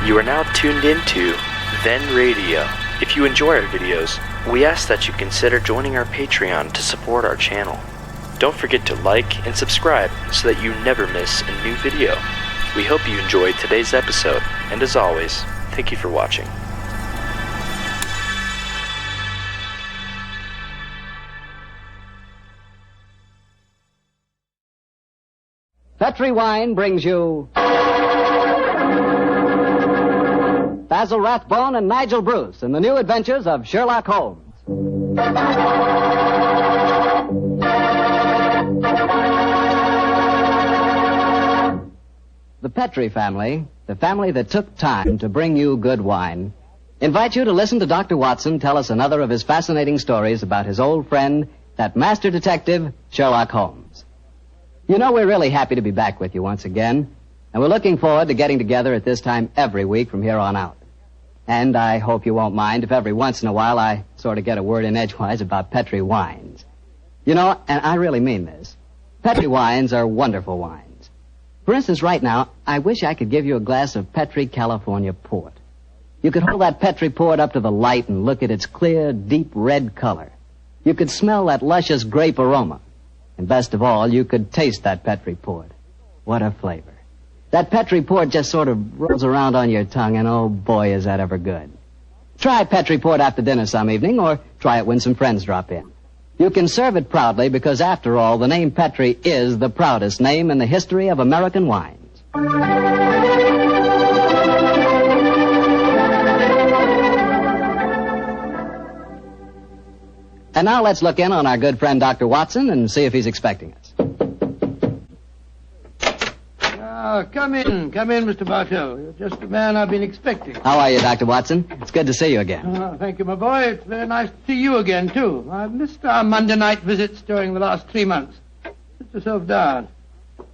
You are now tuned into Then Radio. If you enjoy our videos, we ask that you consider joining our Patreon to support our channel. Don't forget to like and subscribe so that you never miss a new video. We hope you enjoyed today's episode, and as always, thank you for watching. Petri Wine brings you Basil Rathbone and Nigel Bruce in the new adventures of Sherlock Holmes. The Petri family, the family that took time to bring you good wine, invite you to listen to Dr. Watson tell us another of his fascinating stories about his old friend, that master detective, Sherlock Holmes. You know, we're really happy to be back with you once again, and we're looking forward to getting together at this time every week from here on out. And I hope you won't mind if every once in a while I sort of get a word in edgewise about Petri wines. You know, and I really mean this, Petri wines are wonderful wines. For instance, right now, I wish I could give you a glass of Petri California port. You could hold that Petri port up to the light and look at its clear, deep red color. You could smell that luscious grape aroma. And best of all, you could taste that Petri port. What a flavor. That Petri port just sort of rolls around on your tongue, and oh boy, is that ever good. Try Petri port after dinner some evening, or try it when some friends drop in. You can serve it proudly because, after all, the name Petri is the proudest name in the history of American wines. And now let's look in on our good friend Dr. Watson and see if he's expecting us. Come in, Mr. Bartell. You're just the man I've been expecting. How are you, Dr. Watson? It's good to see you again. Thank you, my boy. It's very nice to see you again, too. I've missed our Monday night visits during the last 3 months. Sit yourself down.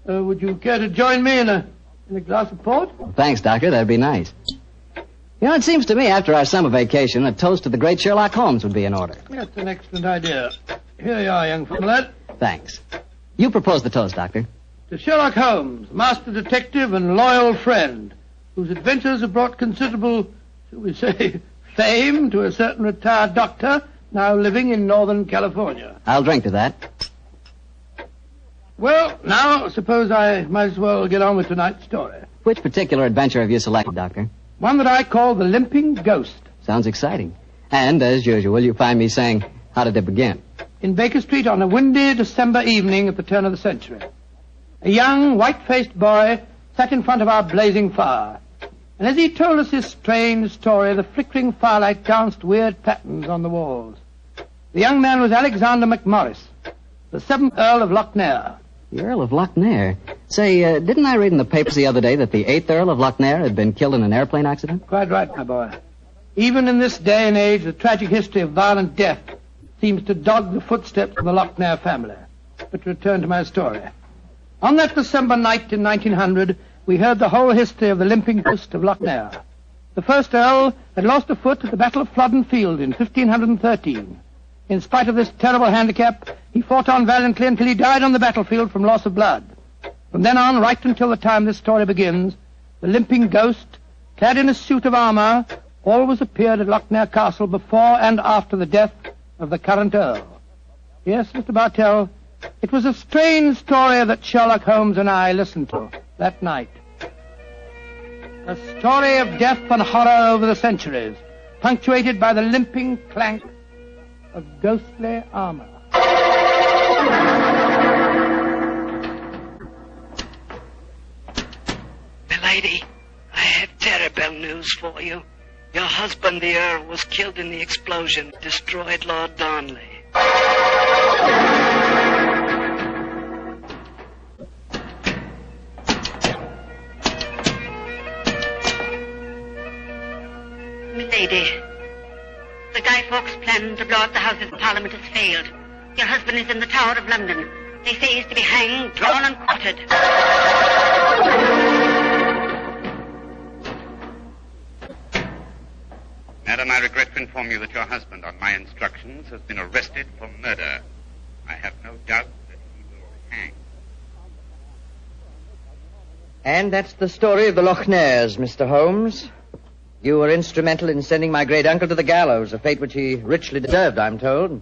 Would you care to join me in a glass of port? Well, thanks, Doctor. That'd be nice. You know, it seems to me after our summer vacation, a toast to the great Sherlock Holmes would be in order. That's an excellent idea. Here you are, young fellow. Thanks. You propose the toast, Doctor. To Sherlock Holmes, master detective and loyal friend, whose adventures have brought considerable, shall we say, fame to a certain retired doctor now living in Northern California. I'll drink to that. Well, now, suppose I might as well get on with tonight's story. Which particular adventure have you selected, Doctor? One that I call the Limping Ghost. Sounds exciting. And, as usual, you find me saying, how did it begin? In Baker Street on a windy December evening at the turn of the century. A young, white-faced boy sat in front of our blazing fire. And as he told us his strange story, the flickering firelight danced weird patterns on the walls. The young man was Alexander McMorris, the 7th Earl of Lochnair. The Earl of Lochnair? Say, didn't I read in the papers the other day that the 8th Earl of Lochnair had been killed in an airplane accident? Quite right, my boy. Even in this day and age, the tragic history of violent death seems to dog the footsteps of the Lochnair family. But to return to my story. On that December night in 1900, we heard the whole history of the Limping Ghost of Lochnair. The first Earl had lost a foot at the Battle of Flodden Field in 1513. In spite of this terrible handicap, he fought on valiantly until he died on the battlefield from loss of blood. From then on, right until the time this story begins, the Limping Ghost, clad in a suit of armor, always appeared at Lochnair Castle before and after the death of the current Earl. Yes, Mr. Bartell, it was a strange story that Sherlock Holmes and I listened to that night. A story of death and horror over the centuries, punctuated by the limping clank of ghostly armor. Milady, I have terrible news for you. Your husband, the Earl, was killed in the explosion that destroyed Lord Darnley. Milady, the Guy Fawkes plan to blow up the Houses of Parliament has failed. Your husband is in the Tower of London. They say he's to be hanged, drawn and quartered. Madam, I regret to inform you that your husband, on my instructions, has been arrested for murder. I have no doubt that he will hang. And that's the story of the Lochnairs, Mr. Holmes. You were instrumental in sending my great-uncle to the gallows, a fate which he richly deserved, I'm told.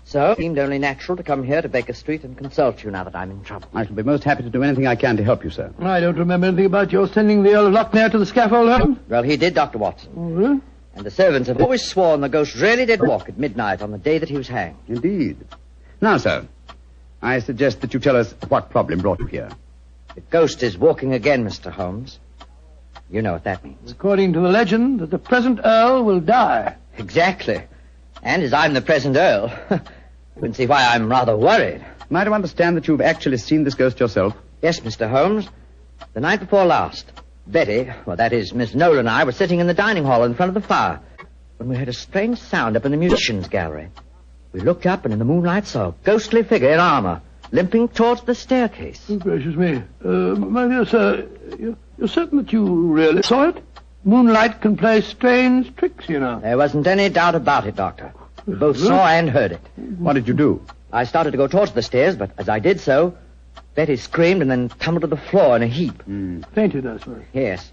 So it seemed only natural to come here to Baker Street and consult you now that I'm in trouble. I shall be most happy to do anything I can to help you, sir. I don't remember anything about your sending the Earl of Lochnair to the scaffold, Holmes. Well, he did, Dr. Watson. Oh, And the servants have always sworn the ghost really did walk at midnight on the day that he was hanged. Indeed. Now, sir, I suggest that you tell us what problem brought you here. The ghost is walking again, Mr. Holmes. You know what that means. According to the legend, that the present Earl will die. Exactly. And as I'm the present Earl, you can see why I'm rather worried. Am I to understand that you've actually seen this ghost yourself? Yes, Mr. Holmes. The night before last, Betty, well, that is, Miss Nolan and I were sitting in the dining hall in front of the fire when we heard a strange sound up in the musicians' gallery. We looked up and in the moonlight saw a ghostly figure in armor limping towards the staircase. Oh, gracious me. My dear sir, you're certain that you really saw it? Moonlight can play strange tricks, you know. There wasn't any doubt about it, Doctor. We both saw and heard it. What did you do? I started to go towards the stairs, but as I did so, Betty screamed and then tumbled to the floor in a heap. Fainted, I suppose. Yes.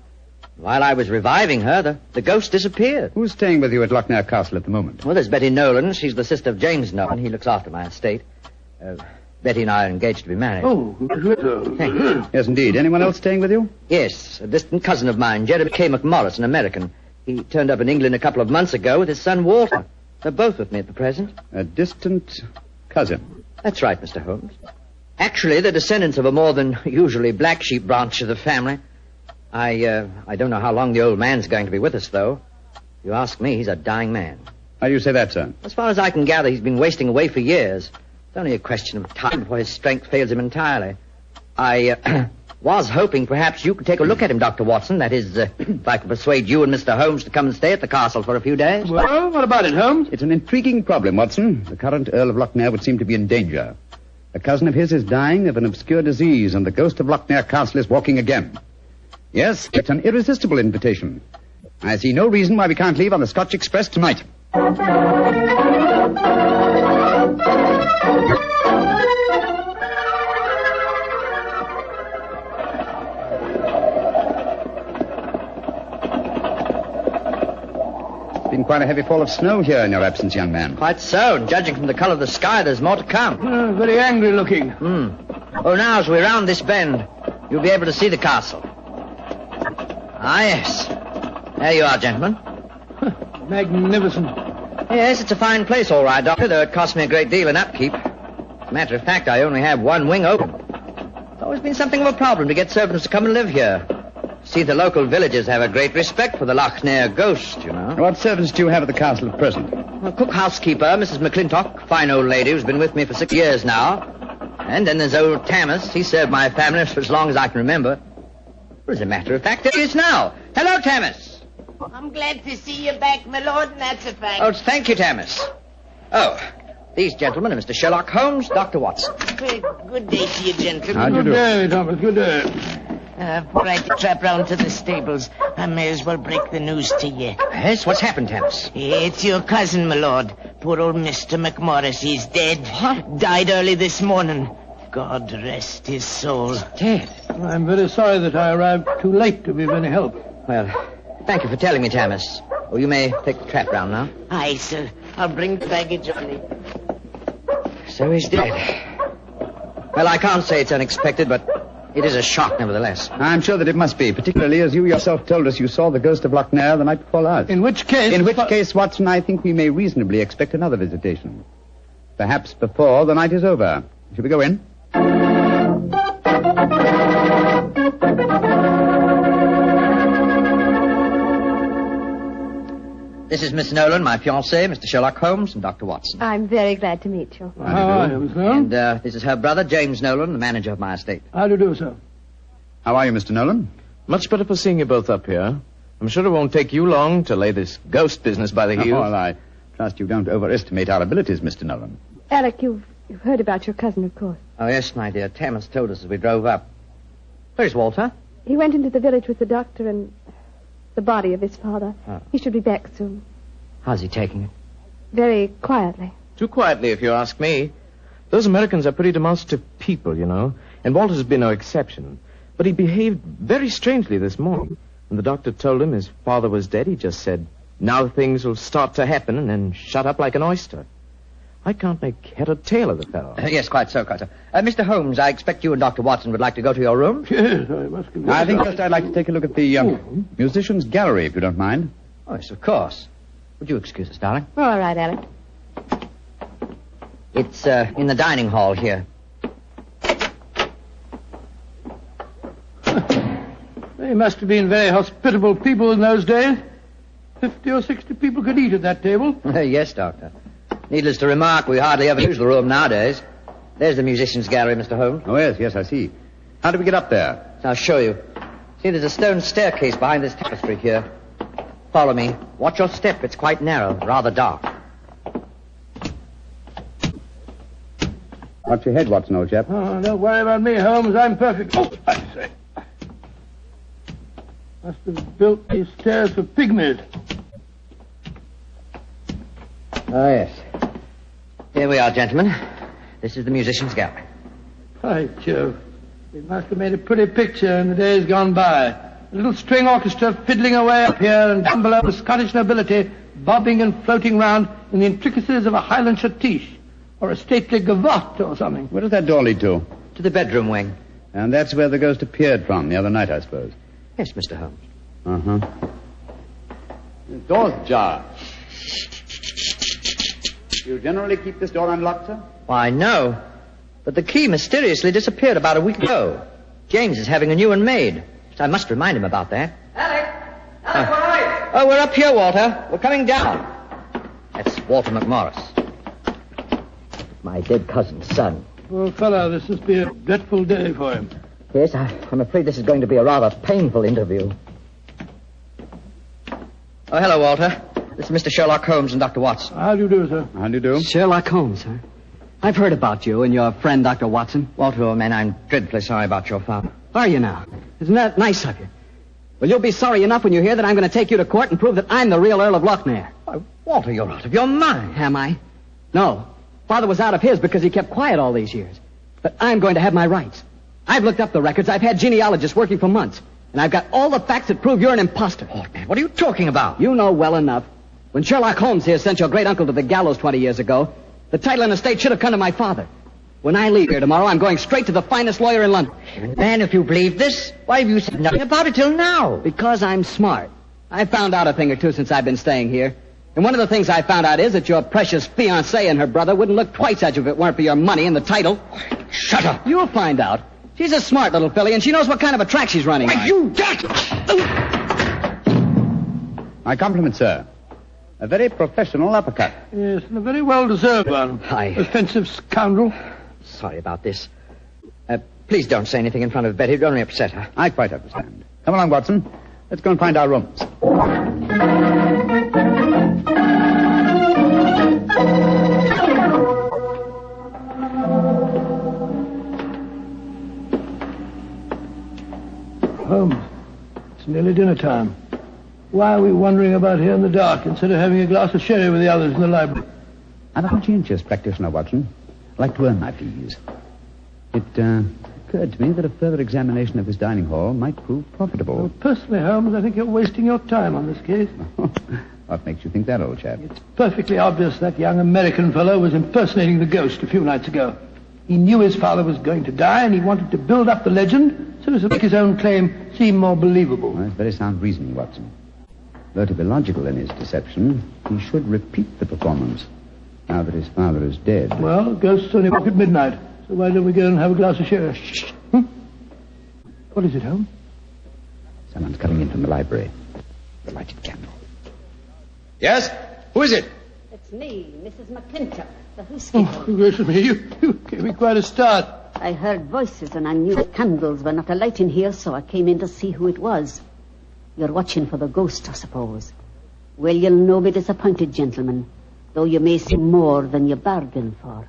While I was reviving her, the ghost disappeared. Who's staying with you at Lochnair Castle at the moment? Well, there's Betty Nolan. She's the sister of James Nolan. He looks after my estate. Betty and I are engaged to be married. Oh, Thank you. Yes, indeed. Anyone else staying with you? Yes, a distant cousin of mine, Jeremy K. McMorris, an American. He turned up in England a couple of months ago with his son Walter. They're both with me at the present. A distant cousin. That's right, Mr. Holmes. Actually, they're descendants of a more than usually black sheep branch of the family. I don't know how long the old man's going to be with us, though. If you ask me, he's a dying man. How do you say that, sir? As far as I can gather, he's been wasting away for years. It's only a question of time before his strength fails him entirely. I was hoping perhaps you could take a look at him, Dr. Watson. That is, if I could persuade you and Mr. Holmes to come and stay at the castle for a few days. Well, what about it, Holmes? It's an intriguing problem, Watson. The current Earl of Lochnair would seem to be in danger. A cousin of his is dying of an obscure disease, and the ghost of Lochnair Castle is walking again. Yes, it's an irresistible invitation. I see no reason why we can't leave on the Scotch Express tonight. It's been quite a heavy fall of snow here in your absence, young man. Quite so, and judging from the color of the sky, there's more to come. Very angry looking. Oh, now, as we round this bend, you'll be able to see the castle. Ah, yes. There you are, gentlemen. Magnificent. Yes, it's a fine place, all right, Doctor, though it cost me a great deal in upkeep. As a matter of fact, I only have one wing open. It's always been something of a problem to get servants to come and live here. See, the local villagers have a great respect for the Lochnair ghost, you know. What servants do you have at the castle at present? Well, cook housekeeper, Mrs. McClintock, fine old lady who's been with me for 6 years now. And then there's old Tammas. He served my family for as long as I can remember. As a matter of fact, there he is now. Hello, Tammas. I'm glad to see you back, my lord, and that's a fact. Oh, thank you, Tammas. Oh, these gentlemen are Mr. Sherlock Holmes, Dr. Watson. Good day to you, gentlemen. How'd you do? Good day, Thomas. Good day. Before I trap round to the stables, I may as well break the news to you. Yes, what's happened, Tammas? It's your cousin, my lord. Poor old Mr. McMorris. He's dead. What? Died early this morning. God rest his soul. Dead. I'm very sorry that I arrived too late to be of any help. Well, thank you for telling me, Tammas. Oh, you may take the trap round now. Aye, sir. I'll bring the baggage only. So he's dead. Well, I can't say it's unexpected, but it is a shock nevertheless. I'm sure that it must be, particularly as you yourself told us you saw the ghost of Lochnair the night before last. In which case... Watson, I think we may reasonably expect another visitation. Perhaps before the night is over. Shall we go in? This is Miss Nolan, my fiancée, Mr. Sherlock Holmes, and Dr. Watson. I'm very glad to meet you. How are you, Miss Nolan? And this is her brother, James Nolan, the manager of my estate. How do you do, sir? How are you, Mr. Nolan? Much better for seeing you both up here. I'm sure it won't take you long to lay this ghost business by the heels. Well, I trust you don't overestimate our abilities, Mr. Nolan. Alec, you've heard about your cousin, of course. Oh, yes, my dear. Tammas told us as we drove up. Where's Walter? He went into the village with the doctor and the body of his father. Oh. He should be back soon. How's he taking it? Very quietly. Too quietly, if you ask me. Those Americans are pretty demonstrative people, you know, and Walter's been no exception. But he behaved very strangely this morning. When the doctor told him his father was dead, he just said, now things will start to happen, and then shut up like an oyster. I can't make head or tail of the fellow. Yes, quite so, Mr. Holmes, I expect you and Dr. Watson would like to go to your room. Yes, I must confess. I think first I'd like to take a look at the musicians' gallery, if you don't mind. Oh, yes, of course. Would you excuse us, darling? All right, Alec. It's in the dining hall here. They must have been very hospitable people in those days. 50 or 60 people could eat at that table. Yes, Doctor. Needless to remark, we hardly ever use the room nowadays. There's the musicians' gallery, Mr. Holmes. Oh, yes, I see. How do we get up there? I'll show you. See, there's a stone staircase behind this tapestry here. Follow me. Watch your step. It's quite narrow, rather dark. Watch your head, Watson, old chap. Oh, don't worry about me, Holmes. I'm perfect. Oh, I say. Must have built these stairs for pygmies. Oh, yes. Here we are, gentlemen. This is the musicians' gallery. By Jove. They must have made a pretty picture in the days gone by. A little string orchestra fiddling away up here, and down below the Scottish nobility bobbing and floating round in the intricacies of a Highland schottische, or a stately gavotte or something. Where does that door lead to? To the bedroom wing. And that's where the ghost appeared from the other night, I suppose. Yes, Mr. Holmes. Uh-huh. The door's ajar. You generally keep this door unlocked, sir? Why, no. But the key mysteriously disappeared about a week ago. James is having a new one made. So I must remind him about that. Alec, where are you? Oh, we're up here, Walter. We're coming down. That's Walter McMorris. My dead cousin's son. Poor fellow, this must be a dreadful day for him. Yes, I'm afraid this is going to be a rather painful interview. Oh, hello, Walter. This is Mr. Sherlock Holmes and Dr. Watson. How do you do, sir? How do you do? Sherlock Holmes, sir. I've heard about you and your friend, Dr. Watson. Walter, old man, I'm dreadfully sorry about your father. Are you now? Isn't that nice of you? Well, you'll be sorry enough when you hear that I'm going to take you to court and prove that I'm the real Earl of Lochmere. Why, Walter, you're out of your mind. Am I? No. Father was out of his because he kept quiet all these years. But I'm going to have my rights. I've looked up the records. I've had genealogists working for months. And I've got all the facts that prove you're an imposter. Oh, man, what are you talking about? You know well enough. When Sherlock Holmes here sent your great-uncle to the gallows 20 years ago, the title and estate should have come to my father. When I leave here tomorrow, I'm going straight to the finest lawyer in London. Man, if you believe this, why have you said nothing about it till now? Because I'm smart. I found out a thing or two since I've been staying here. And one of the things I found out is that your precious fiancée and her brother wouldn't look twice at you if it weren't for your money and the title. Shut up. You'll find out. She's a smart little filly, and she knows what kind of a track she's running on. You dirt! My compliments, sir. A very professional uppercut. Yes, and a very well-deserved one. Offensive scoundrel. Sorry about this. Please don't say anything in front of Betty. It'd only upset her. I quite understand. Come along, Watson. Let's go and find our rooms. Holmes, it's nearly dinner time. Why are we wandering about here in the dark instead of having a glass of sherry with the others in the library? I'm a conscientious practitioner, Watson. I like to earn my fees. It occurred to me that a further examination of this dining hall might prove profitable. Well, personally, Holmes, I think you're wasting your time on this case. What makes you think that, old chap? It's perfectly obvious that young American fellow was impersonating the ghost a few nights ago. He knew his father was going to die, and he wanted to build up the legend so as to make his own claim seem more believable. Well, that's very sound reasoning, Watson. Though to be logical in his deception, he should repeat the performance now that his father is dead. Well, ghosts only walk at midnight, so why don't we go and have a glass of sherry? Shh. What is it, Holmes? Someone's coming in from the library. The lighted candle. Yes? Who is it? It's me, Mrs. McClintock, the housekeeper. Oh, gracious me, you gave me quite a start. I heard voices and I knew the candles were not alight in here, so I came in to see who it was. You're watching for the ghost, I suppose. Well, you'll no be disappointed, gentlemen, though you may see more than you bargained for.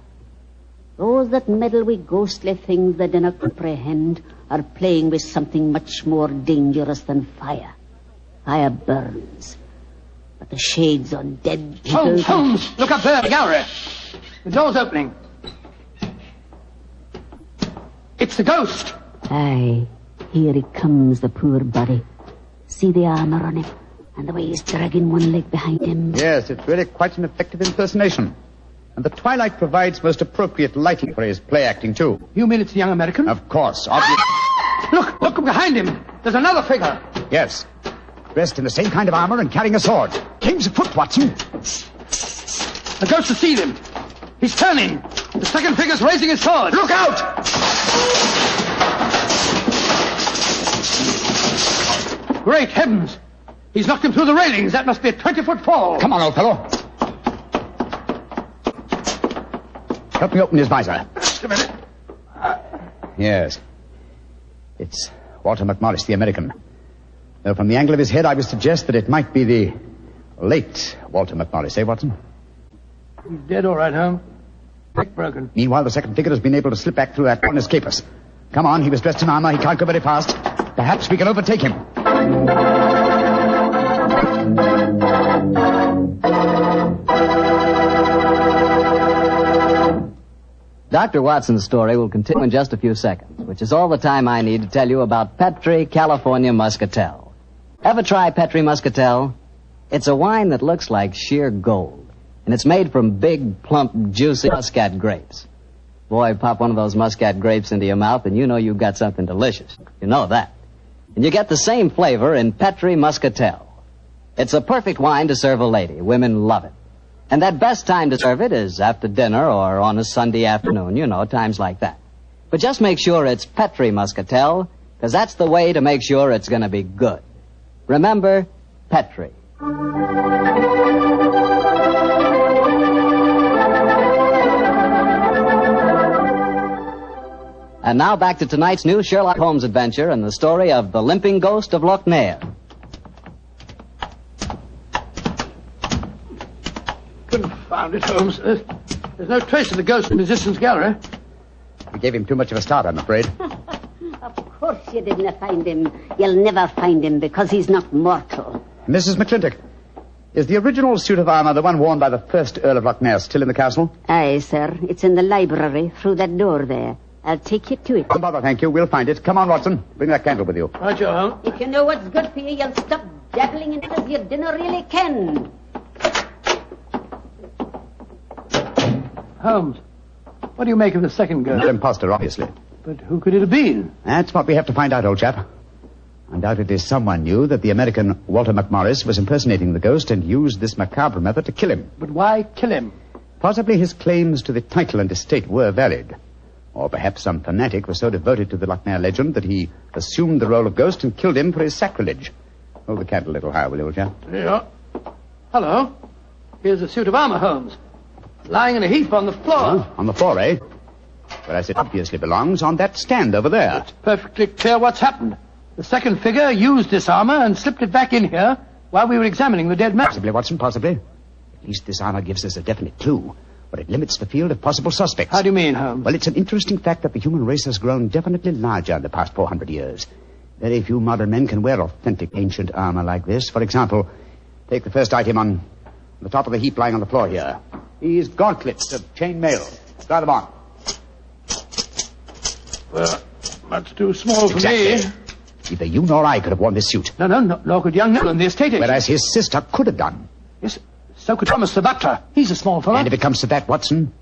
Those that meddle with ghostly things they dinna comprehend are playing with something much more dangerous than fire. Fire burns. But the shades on dead people... Holmes, look up there, the gallery. The door's opening. It's the ghost. Aye, here it comes, the poor body. See the armor on him, and the way he's dragging one leg behind him. Yes, it's really quite an effective impersonation. And the twilight provides most appropriate lighting for his play acting, too. You mean it's the young American? Of course, obviously. Look behind him. There's another figure. Yes. Dressed in the same kind of armor and carrying a sword. Game's afoot, Watson. The ghost has seen him. He's turning. The second figure's raising his sword. Look out! Great heavens. He's knocked him through the railings. That must be a 20-foot fall. Come on, old fellow. Help me open his visor. Just a minute. Yes. It's Walter McMorris, the American. Though from the angle of his head, I would suggest that it might be the late Walter McMorris, eh, Watson? He's dead, all right, Holmes. Neck broken. Meanwhile, the second figure has been able to slip back through that door and escape us. Come on, he was dressed in armor. He can't go very fast. Perhaps we can overtake him. Dr. Watson's story will continue in just a few seconds, which is all the time I need to tell you about Petri California Muscatel. Ever try Petri Muscatel? It's a wine that looks like sheer gold, and it's made from big, plump, juicy Muscat grapes. Boy, pop one of those Muscat grapes into your mouth, and you know you've got something delicious. You know that. And you get the same flavor in Petri Muscatel. It's a perfect wine to serve a lady. Women love it. And that best time to serve it is after dinner or on a Sunday afternoon, you know, times like that. But just make sure it's Petri Muscatel, because that's the way to make sure it's going to be good. Remember, Petri. And now back to tonight's new Sherlock Holmes adventure and the story of the Limping Ghost of Loch Ness. Confound it, Holmes. There's no trace of the ghost in Musician's Gallery. We gave him too much of a start, I'm afraid. Of course you didn't find him. You'll never find him because he's not mortal. Mrs. McClintock, is the original suit of armor the one worn by the first Earl of Loch Ness still in the castle? Aye, sir. It's in the library through that door there. I'll take you to it. Don't bother, thank you. We'll find it. Come on, Watson. Bring that candle with you. Right, you Holmes. If you know what's good for you, you'll stop dabbling in it as your dinner really can. Holmes, what do you make of the second ghost? An imposter, obviously. But who could it have been? That's what we have to find out, old chap. Undoubtedly someone knew that the American Walter McMorris was impersonating the ghost and used this macabre method to kill him. But why kill him? Possibly his claims to the title and estate were valid. Or perhaps some fanatic was so devoted to the Loch Ness legend that he assumed the role of ghost and killed him for his sacrilege. Hold the candle a little higher, will you, old chap? Yeah. Hello. Here's a suit of armor, Holmes. Lying in a heap on the floor. Oh, on the floor, eh? Whereas it obviously belongs on that stand over there. It's perfectly clear what's happened. The second figure used this armor and slipped it back in here while we were examining the dead man. Possibly, Watson, possibly. At least this armor gives us a definite clue, but it limits the field of possible suspects. How do you mean, Holmes? Well, it's an interesting fact that the human race has grown definitely larger in the past 400 years. Very few modern men can wear authentic ancient armor like this. For example, take the first item on the top of the heap lying on the floor here. These gauntlets of chain mail. Try them on. Well, much too small for me. Neither you nor I could have worn this suit. No, nor could young Nolan, the estate agent. Whereas his sister could have done. Yes, so could Thomas the butler. He's a small fellow. And if it comes to that, Watson,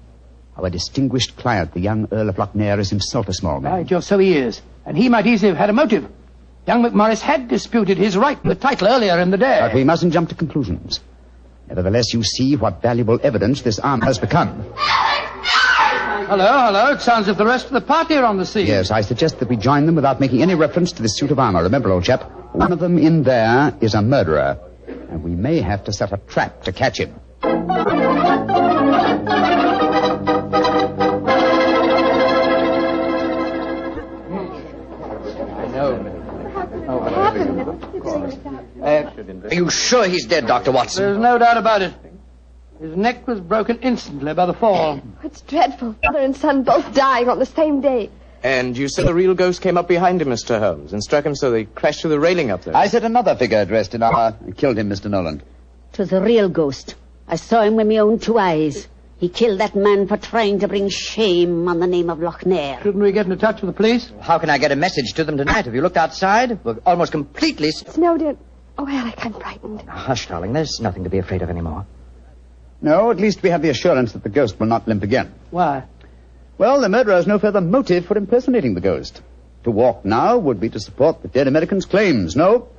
our distinguished client, the young Earl of Loch Ness, is himself a small man. Right, Joe, so he is. And he might easily have had a motive. Young McMorris had disputed his right to the title earlier in the day. But we mustn't jump to conclusions. Nevertheless, you see what valuable evidence this armor has become. Hello. It sounds as if the rest of the party are on the scene. Yes, I suggest that we join them without making any reference to this suit of armor. Remember, old chap, one of them in there is a murderer. And we may have to set a trap to catch him. Are you sure he's dead, Dr. Watson? There's no doubt about it. His neck was broken instantly by the fall. It's dreadful. Father and son both dying on the same day. And you said the real ghost came up behind him, Mr. Holmes, and struck him so they crashed through the railing up there. I said another figure dressed in armor killed him, Mr. Nolan. 'Twas a real ghost. I saw him with my own two eyes. He killed that man for trying to bring shame on the name of Lochnair. Shouldn't we get in touch with the police? How can I get a message to them tonight? Have you looked outside? We're almost completely... Snowed in. Oh, Alec, I'm frightened. Hush, darling. There's nothing to be afraid of anymore. No, at least we have the assurance that the ghost will not limp again. Why? Well, the murderer has no further motive for impersonating the ghost. To walk now would be to support the dead American's claims. No.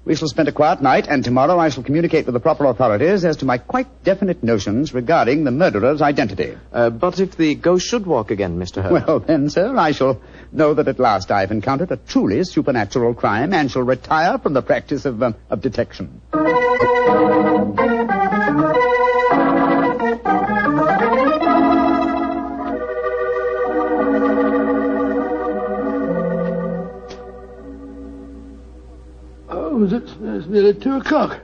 We shall spend a quiet night, and tomorrow I shall communicate with the proper authorities as to my quite definite notions regarding the murderer's identity. But if the ghost should walk again, Mr. Holmes? Well, then, sir, I shall know that at last I've encountered a truly supernatural crime and shall retire from the practice of detection. It's nearly 2 o'clock.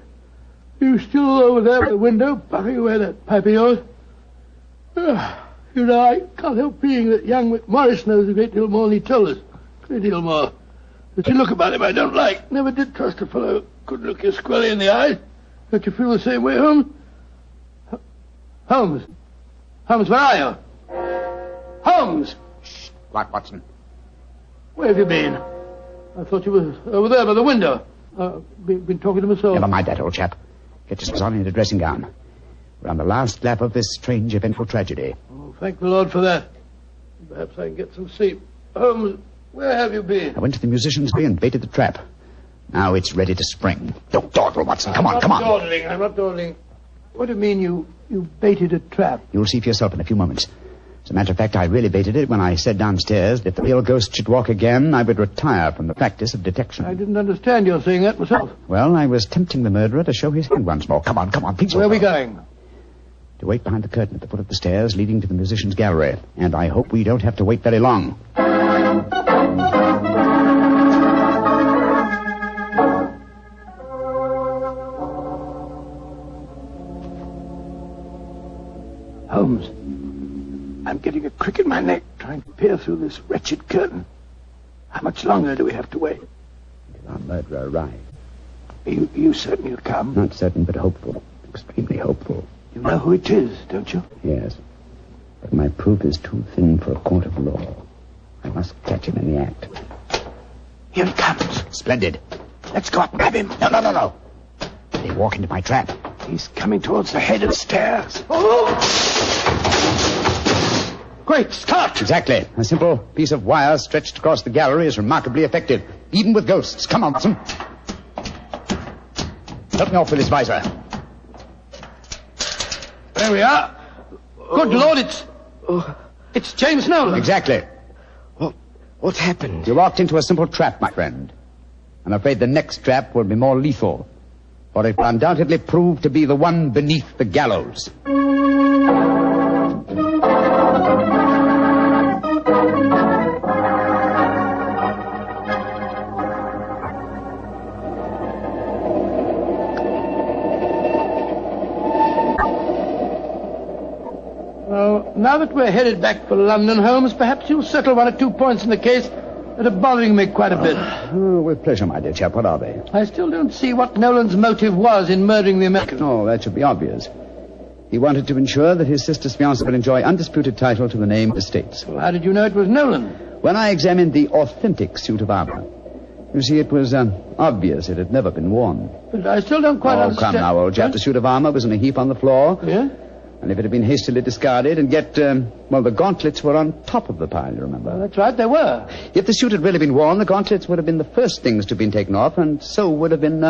You still over there by the window, puffing away that pipe of yours? You know, I can't help being that young McMorris knows a great deal more than he told us. A great deal more. There's a look about him I don't like. Never did trust a fellow who couldn't look you squarely in the eyes. Don't you feel the same way, Holmes? Holmes? Holmes, where are you? Holmes! Shh, quiet, Watson. Where have you been? I thought you were over there by the window. Been talking to myself. Never mind that, old chap. Get yourself on in a dressing gown. We're on the last lap of this strange, eventful tragedy. Oh, thank the Lord for that. Perhaps I can get some sleep. Holmes, where have you been? I went to the musician's bay and baited the trap. Now it's ready to spring. Don't dawdle, Watson. Come on. I'm not dawdling. What do you mean you baited a trap? You'll see for yourself in a few moments. As a matter of fact, I really baited it when I said downstairs that if the real ghost should walk again, I would retire from the practice of detection. I didn't understand your saying that myself. Well, I was tempting the murderer to show his hand once more. Come on, please. Where are we going? To wait behind the curtain at the foot of the stairs leading to the musician's gallery. And I hope we don't have to wait very long. Holmes, I'm getting a crick in my neck trying to peer through this wretched curtain. How much longer do we have to wait? Until our murderer arrives. You certain he'll come? Not certain, but hopeful. Extremely hopeful. You know who it is, don't you? Yes. But my proof is too thin for a court of law. I must catch him in the act. Here he comes. Splendid. Let's go up and grab him. No. They walk into my trap. He's coming towards the head of the stairs. Oh! Great Scott! Exactly. A simple piece of wire stretched across the gallery is remarkably effective, even with ghosts. Come on, Watson. Help me off with this visor. There we are. Good Lord, it's James Nolan. Exactly. What happened? You walked into a simple trap, my friend. I'm afraid the next trap will be more lethal, for it will undoubtedly prove to be the one beneath the gallows. Well, now that we're headed back for London, Holmes, perhaps you'll settle 1 or 2 points in the case that are bothering me quite a bit. Oh, with pleasure, my dear chap. What are they? I still don't see what Nolan's motive was in murdering the American. Oh, that should be obvious. He wanted to ensure that his sister's fiancé would enjoy undisputed title to the named estates. Well, how did you know it was Nolan? When I examined the authentic suit of armor, you see, it was obvious it had never been worn. But I still don't quite understand. Oh, come now, old chap. The suit of armor was in a heap on the floor. Yeah? And if it had been hastily discarded, and yet, the gauntlets were on top of the pile, you remember? Well, that's right, they were. If the suit had really been worn, the gauntlets would have been the first things to have been taken off, and so would have been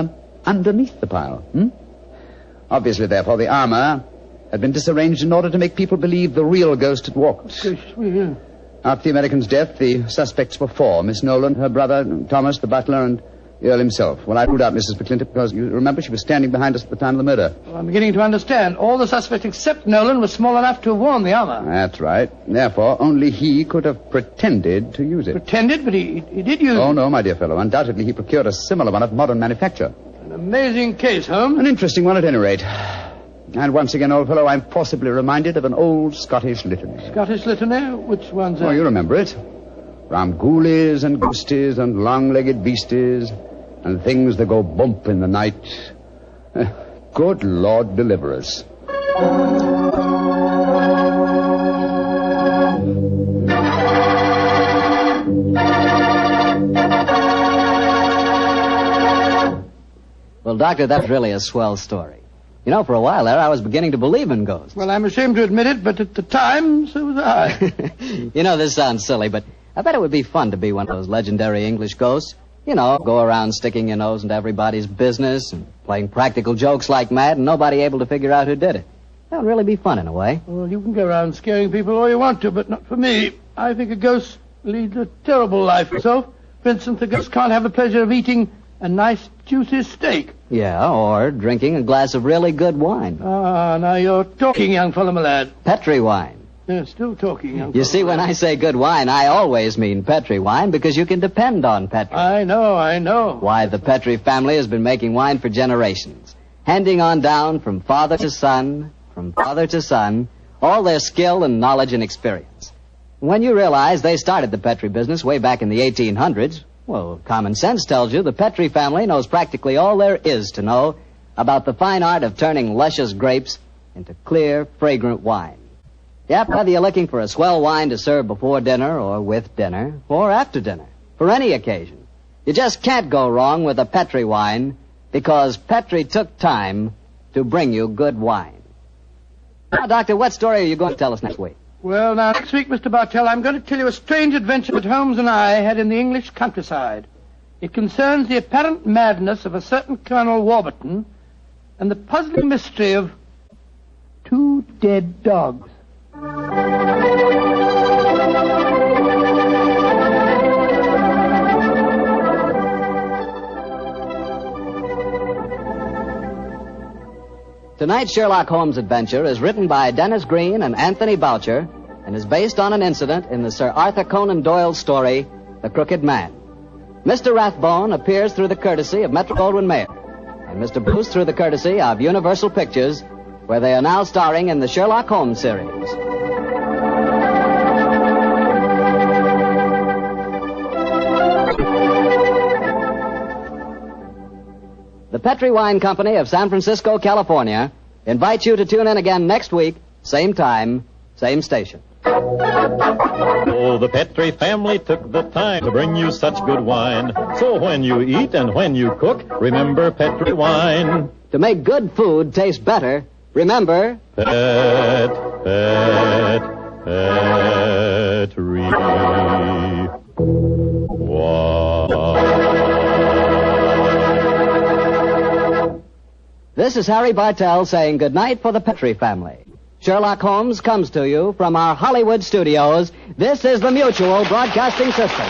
underneath the pile. Obviously, therefore, the armor had been disarranged in order to make people believe the real ghost had walked. Yeah. After the American's death, the suspects were 4. Miss Nolan, her brother, Thomas, the butler, and the Earl himself. Well, I ruled out Mrs. McClintock because, you remember, she was standing behind us at the time of the murder. Well, I'm beginning to understand. All the suspects except Nolan were small enough to have worn the armor. That's right. Therefore, only he could have pretended to use it. Pretended? But he did use it. Oh, no, my dear fellow. Undoubtedly, he procured a similar one of modern manufacture. An amazing case, Holmes. An interesting one, at any rate. And once again, old fellow, I'm forcibly reminded of an old Scottish litany. Scottish litany? Which one's that? Oh, you remember it. Round ghoulies and ghosties and long-legged beasties and things that go bump in the night. Good Lord deliver us. Well, Doctor, that's really a swell story. You know, for a while there, I was beginning to believe in ghosts. Well, I'm ashamed to admit it, but at the time, so was I. You know, this sounds silly, but I bet it would be fun to be one of those legendary English ghosts. You know, go around sticking your nose into everybody's business and playing practical jokes like mad and nobody able to figure out who did it. That would really be fun in a way. Well, you can go around scaring people all you want to, but not for me. I think a ghost leads a terrible life herself. For instance, a ghost can't have the pleasure of eating a nice, juicy steak. Yeah, or drinking a glass of really good wine. Ah, now you're talking, young fellow, my lad. Petri wine. Yeah, still talking, young fellow. You see, when I say good wine, I always mean Petri wine because you can depend on Petri. I know. Why, the Petri family has been making wine for generations, handing on down from father to son, all their skill and knowledge and experience. When you realize they started the Petri business way back in the 1800s, well, common sense tells you the Petri family knows practically all there is to know about the fine art of turning luscious grapes into clear, fragrant wine. Yep, whether you're looking for a swell wine to serve before dinner or with dinner or after dinner, for any occasion, you just can't go wrong with a Petri wine because Petri took time to bring you good wine. Now, Doctor, what story are you going to tell us next week? Well, now, next week, Mr. Bartell, I'm going to tell you a strange adventure that Holmes and I had in the English countryside. It concerns the apparent madness of a certain Colonel Warburton and the puzzling mystery of 2 dead dogs. Tonight's Sherlock Holmes adventure is written by Dennis Green and Anthony Boucher and is based on an incident in the Sir Arthur Conan Doyle story, The Crooked Man. Mr. Rathbone appears through the courtesy of Metro-Goldwyn-Mayer, and Mr. Bruce through the courtesy of Universal Pictures, where they are now starring in the Sherlock Holmes series. The Petri Wine Company of San Francisco, California, invites you to tune in again next week, same time, same station. Oh, the Petri family took the time to bring you such good wine. So when you eat and when you cook, remember Petri wine. To make good food taste better, remember... Petri wine. This is Harry Bartell saying goodnight for the Petri family. Sherlock Holmes comes to you from our Hollywood studios. This is the Mutual Broadcasting System.